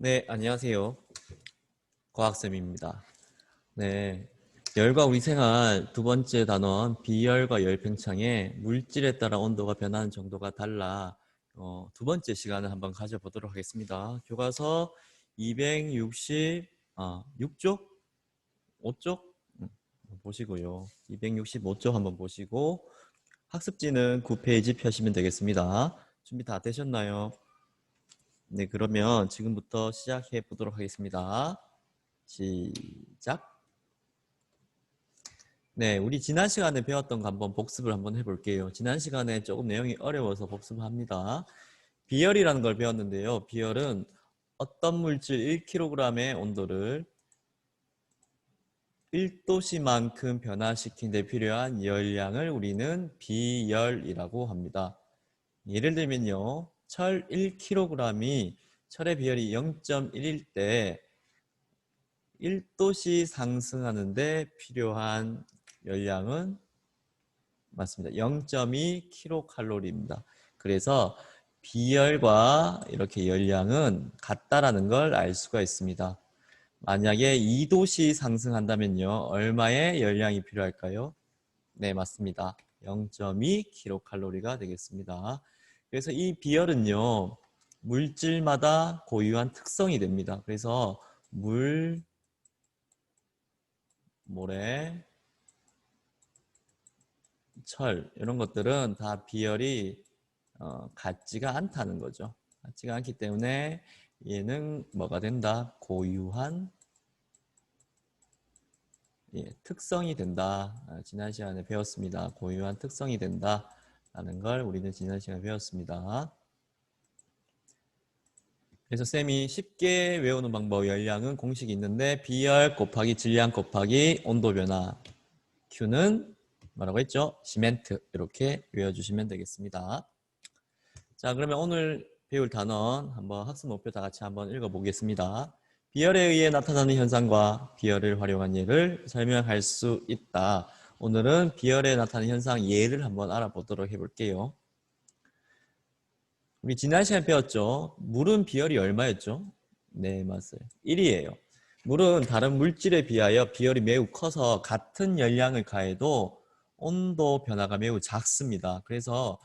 네, 안녕하세요. 과학쌤입니다. 네, 열과 우리 생활 두 번째 단원 비열과 열 팽창에 물질에 따라 온도가 변하는 정도가 달라 두 번째 시간을 한번 가져보도록 하겠습니다. 교과서 266쪽? 5쪽? 보시고요. 265쪽 한번 보시고 학습지는 9페이지 펴시면 되겠습니다. 준비 다 되셨나요? 네, 그러면 지금부터 시작해 보도록 하겠습니다. 시작. 네, 우리 지난 시간에 배웠던 거 한번 복습을 한번 해볼게요. 지난 시간에 조금 내용이 어려워서 복습합니다. 비열이라는 걸 배웠는데요. 비열은 어떤 물질 1kg의 온도를 1도씨만큼 변화시킨 데 필요한 열량을 우리는 비열이라고 합니다. 예를 들면요. 철 1kg이 철의 비열이 0.1일 때 1도씨 상승하는데 필요한 열량은 맞습니다. 0.2kcal입니다. 그래서 비열과 이렇게 열량은 같다라는 걸 알 수가 있습니다. 만약에 2도씨 상승한다면요. 얼마의 열량이 필요할까요? 네, 맞습니다. 0.2kcal가 되겠습니다. 그래서 이 비열은요. 물질마다 고유한 특성이 됩니다. 그래서 물, 모래, 철 이런 것들은 다 비열이 같지가 않다는 거죠. 같지가 않기 때문에 얘는 뭐가 된다? 고유한 특성이 된다. 지난 시간에 배웠습니다. 고유한 특성이 된다 라는 걸 우리는 지난 시간에 배웠습니다. 그래서 쌤이 쉽게 외우는 방법 열량은 공식이 있는데 비열 곱하기 질량 곱하기 온도 변화 Q는 뭐라고 했죠? 시멘트 이렇게 외워주시면 되겠습니다. 자, 그러면 오늘 배울 단원 한번 학습 목표 다 같이 한번 읽어보겠습니다. 비열에 의해 나타나는 현상과 비열을 활용한 예를 설명할 수 있다. 오늘은 비열에 나타나는 현상 예를 한번 알아보도록 해볼게요. 우리 지난 시간에 배웠죠? 물은 비열이 얼마였죠? 네, 맞아요. 1이에요. 물은 다른 물질에 비하여 비열이 매우 커서 같은 열량을 가해도 온도 변화가 매우 작습니다. 그래서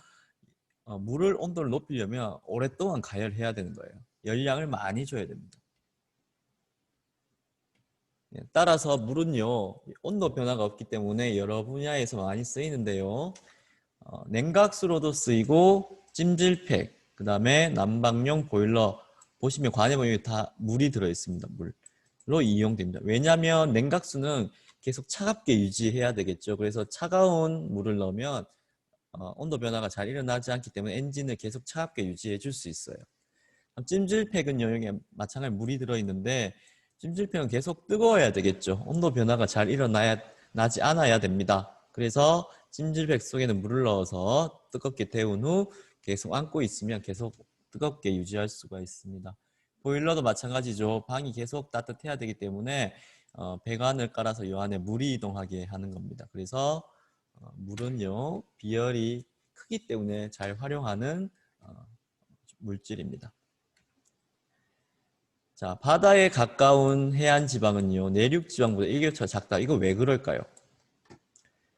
물을 온도를 높이려면 오랫동안 가열해야 되는 거예요. 열량을 많이 줘야 됩니다. 따라서 물은요, 온도 변화가 없기 때문에 여러 분야에서 많이 쓰이는데요. 냉각수로도 쓰이고 찜질팩, 그 다음에 난방용 보일러 보시면 관에 보면 다 물이 들어있습니다. 물로 이용됩니다. 왜냐하면 냉각수는 계속 차갑게 유지해야 되겠죠. 그래서 차가운 물을 넣으면 온도 변화가 잘 일어나지 않기 때문에 엔진을 계속 차갑게 유지해 줄 수 있어요. 찜질팩은요, 여기에 마찬가지로 물이 들어있는데 찜질팩은 계속 뜨거워야 되겠죠. 온도 변화가 잘 일어나지 않아야 됩니다. 그래서 찜질팩 속에는 물을 넣어서 뜨겁게 데운 후 계속 안고 있으면 계속 뜨겁게 유지할 수가 있습니다. 보일러도 마찬가지죠. 방이 계속 따뜻해야 되기 때문에 배관을 깔아서 이 안에 물이 이동하게 하는 겁니다. 그래서 물은요, 비열이 크기 때문에 잘 활용하는 물질입니다. 자, 바다에 가까운 해안 지방은요, 내륙 지방보다 일교차가 작다. 이거 왜 그럴까요?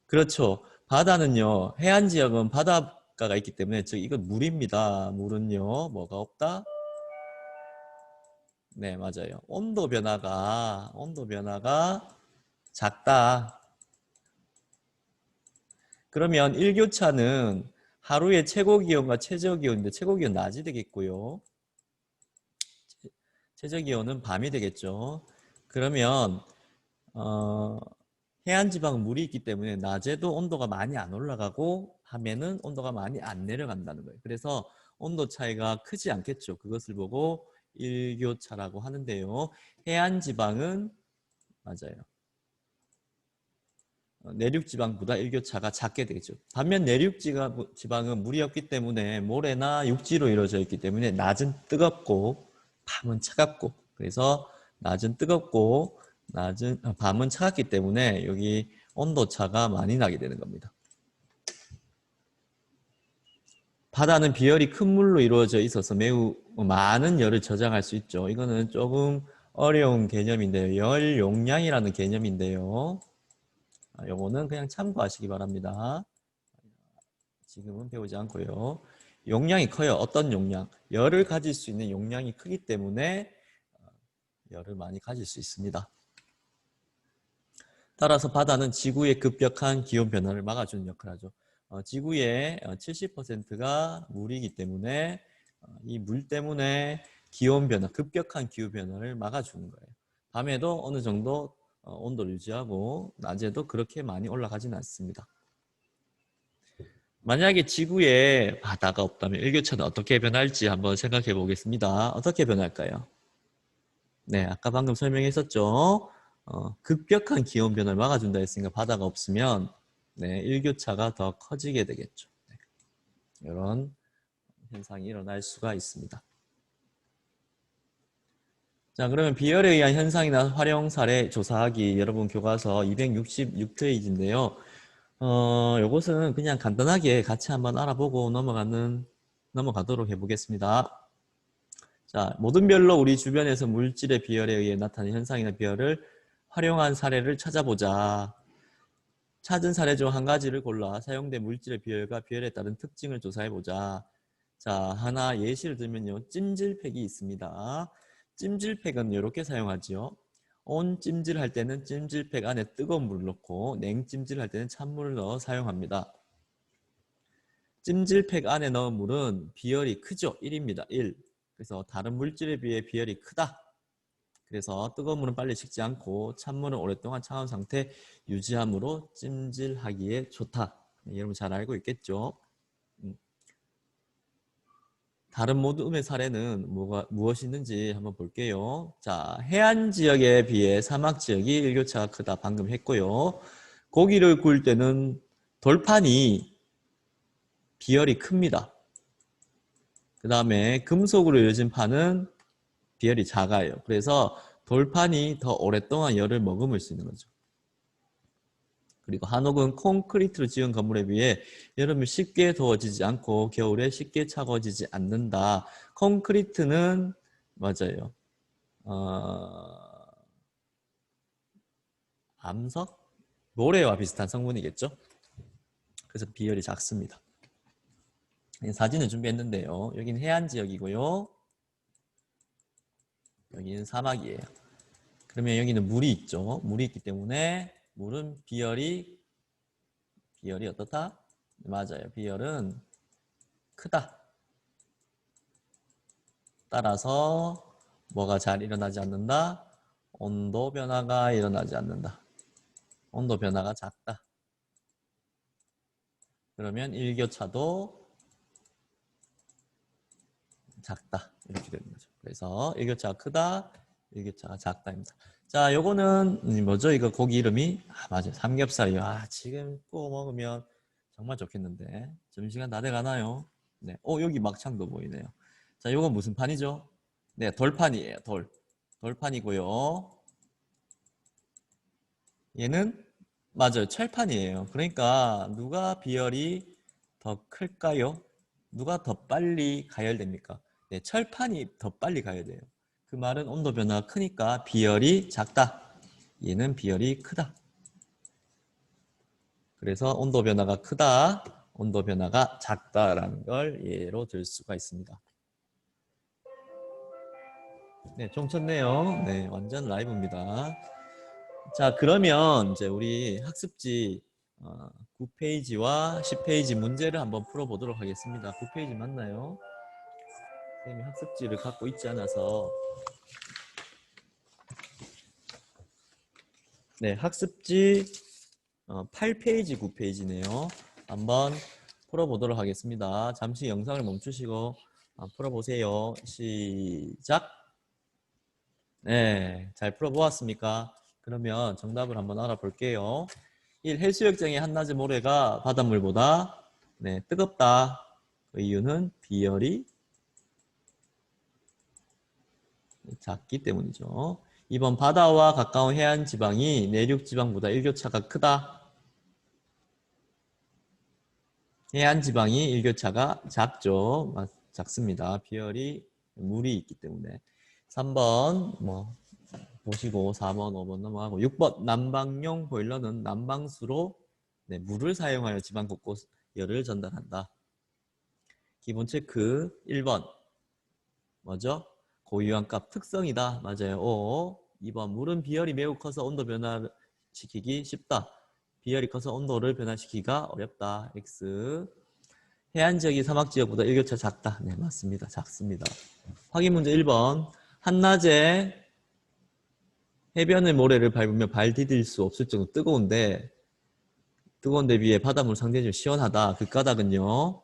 그렇죠. 바다는요, 해안 지역은 바닷가가 있기 때문에, 즉, 이건 물입니다. 물은요, 뭐가 없다? 네, 맞아요. 온도 변화가 작다. 그러면 일교차는 하루의 최고 기온과 최저 기온인데, 최고 기온 낮이 되겠고요. 최저 기온은 밤이 되겠죠. 그러면, 해안 지방은 물이 있기 때문에 낮에도 온도가 많이 안 올라가고 밤에는 온도가 많이 안 내려간다는 거예요. 그래서 온도 차이가 크지 않겠죠. 그것을 보고 일교차라고 하는데요. 해안 지방은 맞아요. 내륙 지방보다 일교차가 작게 되겠죠. 반면 내륙 지방은 물이 없기 때문에 모래나 육지로 이루어져 있기 때문에 낮은 뜨겁고 밤은 차갑고 그래서 낮은 뜨겁고 밤은 차갑기 때문에 여기 온도 차가 많이 나게 되는 겁니다. 바다는 비열이 큰 물로 이루어져 있어서 매우 많은 열을 저장할 수 있죠. 이거는 조금 어려운 개념인데요. 열 용량이라는 개념인데요. 요거는 그냥 참고하시기 바랍니다. 지금은 배우지 않고요. 용량이 커요. 어떤 용량? 열을 가질 수 있는 용량이 크기 때문에 열을 많이 가질 수 있습니다. 따라서 바다는 지구의 급격한 기온 변화를 막아주는 역할을 하죠. 지구의 70%가 물이기 때문에 이 물 때문에 기온 변화, 급격한 기후 변화를 막아주는 거예요. 밤에도 어느 정도 온도를 유지하고 낮에도 그렇게 많이 올라가지는 않습니다. 만약에 지구에 바다가 없다면 일교차는 어떻게 변할지 한번 생각해 보겠습니다. 어떻게 변할까요? 네, 아까 방금 설명했었죠. 급격한 기온 변화를 막아준다 했으니까 바다가 없으면 네, 일교차가 더 커지게 되겠죠. 네, 이런 현상이 일어날 수가 있습니다. 자, 그러면 비열에 의한 현상이나 활용 사례 조사하기 여러분 교과서 266페이지인데요. 요것은 그냥 간단하게 같이 한번 알아보고 넘어가도록 해보겠습니다. 자, 모든 별로 우리 주변에서 물질의 비열에 의해 나타나는 현상이나 비열을 활용한 사례를 찾아보자. 찾은 사례 중 한 가지를 골라 사용된 물질의 비열과 비열에 따른 특징을 조사해보자. 자, 하나 예시를 들면요. 찜질팩이 있습니다. 찜질팩은 이렇게 사용하지요. 온 찜질할 때는 찜질팩 안에 뜨거운 물을 넣고 냉찜질할 때는 찬물을 넣어 사용합니다. 찜질팩 안에 넣은 물은 비열이 크죠. 1입니다. 1. 그래서 다른 물질에 비해 비열이 크다. 그래서 뜨거운 물은 빨리 식지 않고 찬물은 오랫동안 차가운 상태 유지함으로 찜질하기에 좋다. 여러분 잘 알고 있겠죠? 다른 모둠의 사례는 무엇이 있는지 한번 볼게요. 자, 해안 지역에 비해 사막 지역이 일교차가 크다. 방금 했고요. 고기를 구울 때는 돌판이 비열이 큽니다. 그 다음에 금속으로 이루어진 판은 비열이 작아요. 그래서 돌판이 더 오랫동안 열을 머금을 수 있는 거죠. 그리고 한옥은 콘크리트로 지은 건물에 비해 여름에 쉽게 더워지지 않고 겨울에 쉽게 차가워지지 않는다. 콘크리트는 맞아요. 암석? 모래와 비슷한 성분이겠죠? 그래서 비열이 작습니다. 사진을 준비했는데요. 여기는 해안 지역이고요. 여기는 사막이에요. 그러면 여기는 물이 있죠. 물이 있기 때문에 물은 비열이 어떻다? 맞아요. 비열은 크다. 따라서 뭐가 잘 일어나지 않는다? 온도 변화가 일어나지 않는다. 온도 변화가 작다. 그러면 일교차도 작다. 이렇게 되는 거죠. 그래서 일교차가 크다, 일교차가 작다입니다. 자, 요거는 뭐죠? 이거 고기 이름이? 맞아요. 삼겹살이요. 지금 구워 먹으면 정말 좋겠는데. 점심시간 다 돼가나요? 네. 여기 막창도 보이네요. 자, 요건 무슨 판이죠? 네, 돌판이에요. 돌판이고요. 얘는 맞아요. 철판이에요. 그러니까 누가 비열이 더 클까요? 누가 더 빨리 가열됩니까? 네, 철판이 더 빨리 가열돼요. 그 말은 온도 변화가 크니까 비열이 작다. 얘는 비열이 크다. 그래서 온도 변화가 크다, 온도 변화가 작다라는 걸 예로 들 수가 있습니다. 네, 좀 쳤네요. 네, 완전 라이브입니다. 자, 그러면 이제 우리 학습지 9페이지와 10페이지 문제를 한번 풀어보도록 하겠습니다. 9페이지 맞나요? 선생님이 학습지를 갖고 있지 않아서. 네, 학습지 8페이지, 9페이지네요. 한번 풀어보도록 하겠습니다. 잠시 영상을 멈추시고 풀어보세요. 시작! 네, 잘 풀어보았습니까? 그러면 정답을 한번 알아볼게요. 1. 해수욕장의 한낮의 모래가 바닷물보다 뜨겁다. 그 이유는 비열이 작기 때문이죠. 2번 바다와 가까운 해안 지방이 내륙 지방보다 일교차가 크다. 해안 지방이 일교차가 작죠. 작습니다. 비열이 물이 있기 때문에. 3번 뭐 보시고 4번, 5번 넘어가고 6번 난방용 보일러는 난방수로 네, 물을 사용하여 집안 곳곳 열을 전달한다. 기본 체크 1번 뭐죠? 고유한 값 특성이다. 맞아요. O. 2번 물은 비열이 매우 커서 온도 변화시키기 쉽다. 비열이 커서 온도를 변화시키기가 어렵다. X. 해안 지역이 사막 지역보다 일교차 작다. 네, 맞습니다. 작습니다. 확인 문제 1번. 한낮에 해변의 모래를 밟으면 발 디딜 수 없을 정도 뜨거운 데 비해 바닷물 상대적으로 시원하다. 그 까닭은요.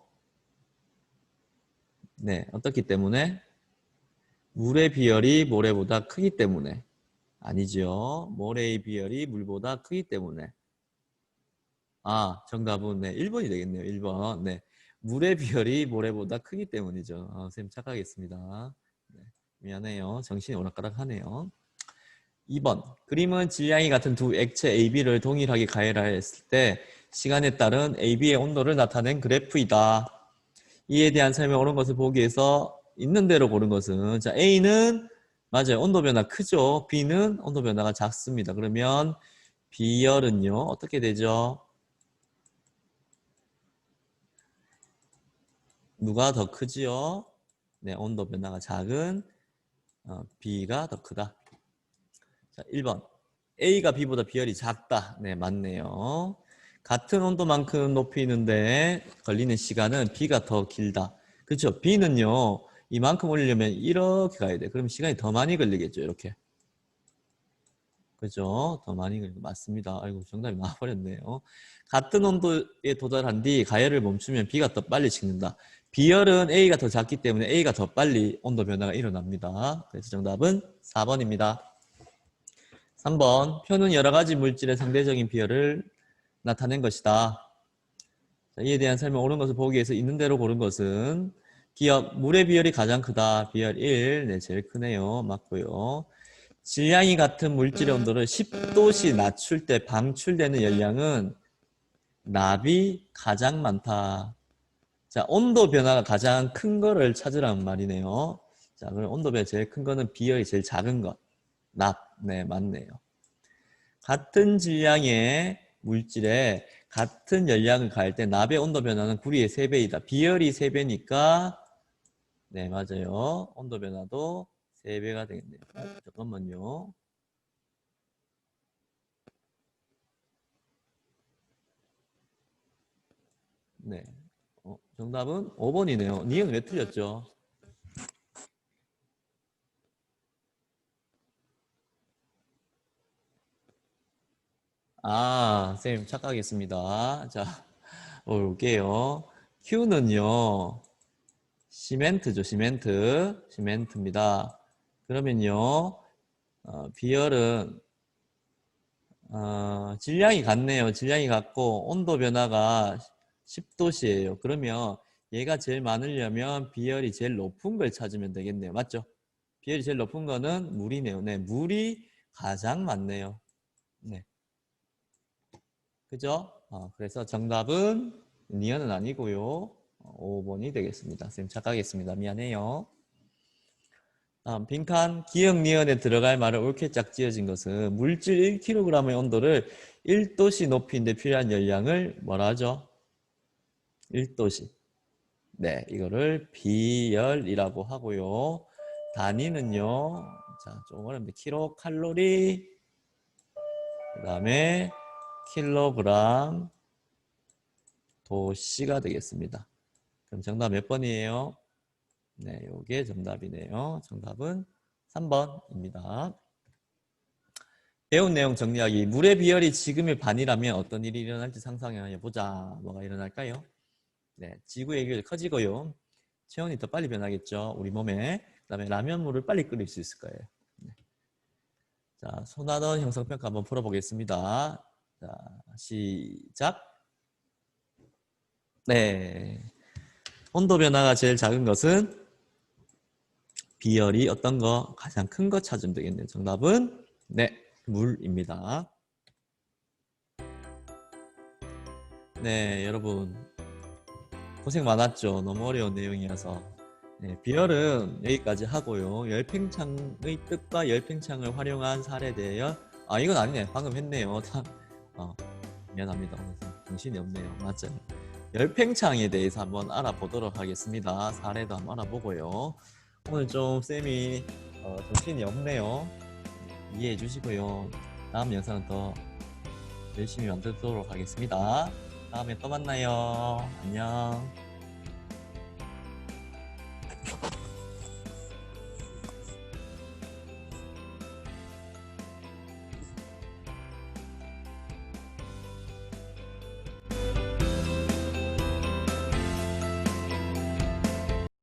네, 어떻기 때문에? 물의 비열이 모래보다 크기 때문에. 아니죠. 모래의 비열이 물보다 크기 때문에. 아, 정답은 네, 1번이 되겠네요. 1번. 네. 물의 비열이 모래보다 크기 때문이죠. 선생님 착각했습니다. 네, 미안해요. 정신이 오락가락하네요. 2번. 그림은 질량이 같은 두 액체 AB를 동일하게 가열하였을 때 시간에 따른 AB의 온도를 나타낸 그래프이다. 이에 대한 설명 옳은 것을 보기 위해서 있는 대로 고른 것은 자 A는 맞아요. 온도 변화 크죠. B는 온도 변화가 작습니다. 그러면 비열은요. 어떻게 되죠? 누가 더 크지요? 네, 온도 변화가 작은 B가 더 크다. 자, 1번. A가 B보다 비열이 작다. 네, 맞네요. 같은 온도만큼 높이는데 걸리는 시간은 B가 더 길다. 그렇죠? B는요. 이만큼 올리려면 이렇게 가야 돼. 그럼 시간이 더 많이 걸리겠죠. 이렇게. 그죠? 더 많이 걸리고 맞습니다. 아이고 정답이 나와버렸네요. 같은 온도에 도달한 뒤 가열을 멈추면 B가 더 빨리 식는다. 비열은 A가 더 작기 때문에 A가 더 빨리 온도 변화가 일어납니다. 그래서 정답은 4번입니다. 3번 표는 여러 가지 물질의 상대적인 비열을 나타낸 것이다. 자, 이에 대한 설명 옳은 것을 보기 위해서 있는 대로 고른 것은 기억 물의 비열이 가장 크다. 비열 1. 네, 제일 크네요. 맞고요. 질량이 같은 물질의 온도를 10도씨 낮출 때 방출되는 열량은 납이 가장 많다. 자, 온도 변화가 가장 큰 거를 찾으라는 말이네요. 자, 그럼 온도 변화 제일 큰 거는 비열이 제일 작은 것. 납. 네, 맞네요. 같은 질량의 물질에 같은 열량을 가할 때 납의 온도 변화는 구리의 3배이다. 비열이 3배니까 네, 맞아요. 온도 변화도 3배가 되겠네요. 잠깐만요. 네. 정답은 5번이네요. 니은 왜 틀렸죠? 아, 선생님 착각했습니다. 자, 볼게요. Q는요, 시멘트죠, 시멘트. 시멘트입니다. 그러면요, 비열은, 질량이 같네요. 질량이 같고, 온도 변화가 10도씨예요. 그러면 얘가 제일 많으려면 비열이 제일 높은 걸 찾으면 되겠네요. 맞죠? 비율이 제일 높은 거는 물이네요. 네, 물이 가장 많네요. 네, 그죠? 그래서 정답은 니은은 아니고요. 5번이 되겠습니다. 선생님 착각했습니다. 미안해요. 다음 빈칸 기역 니은에 들어갈 말을 옳게 짝지어진 것은 물질 1kg의 온도를 1도씨 높이는데 필요한 열량을 뭐라 하죠? 1도씨. 네, 이거를 비열이라고 하고요. 단위는요. 자, 좀 어렵는데 킬로칼로리 그 다음에 킬로그램 도씨가 되겠습니다. 그럼 정답 몇 번이에요? 네, 요게 정답이네요. 정답은 3번입니다. 배운 내용 정리하기. 물의 비열이 지금의 반이라면 어떤 일이 일어날지 상상해 보자. 뭐가 일어날까요? 네, 지구의 기울이 커지고요. 체온이 더 빨리 변하겠죠. 우리 몸에. 그 다음에 라면물을 빨리 끓일 수 있을 거예요. 네. 자, 손하던 형성평가 한번 풀어보겠습니다. 자, 시작. 네. 온도 변화가 제일 작은 것은 비열이 어떤 거 가장 큰 거 찾으면 되겠네요. 정답은 네, 물입니다. 네, 여러분 고생 많았죠. 너무 어려운 내용이어서 네, 비열은 여기까지 하고요. 열팽창의 뜻과 열팽창을 활용한 사례에 대하여 이건 아니네. 방금 했네요. 어, 미안합니다. 오늘 좀 정신이 없네요. 맞아요. 열팽창에 대해서 한번 알아보도록 하겠습니다. 사례도 한번 알아보고요. 오늘 좀 쌤이 정신이 없네요. 이해해 주시고요. 다음 영상은 더 열심히 만들도록 하겠습니다. 다음에 또 만나요. 안녕.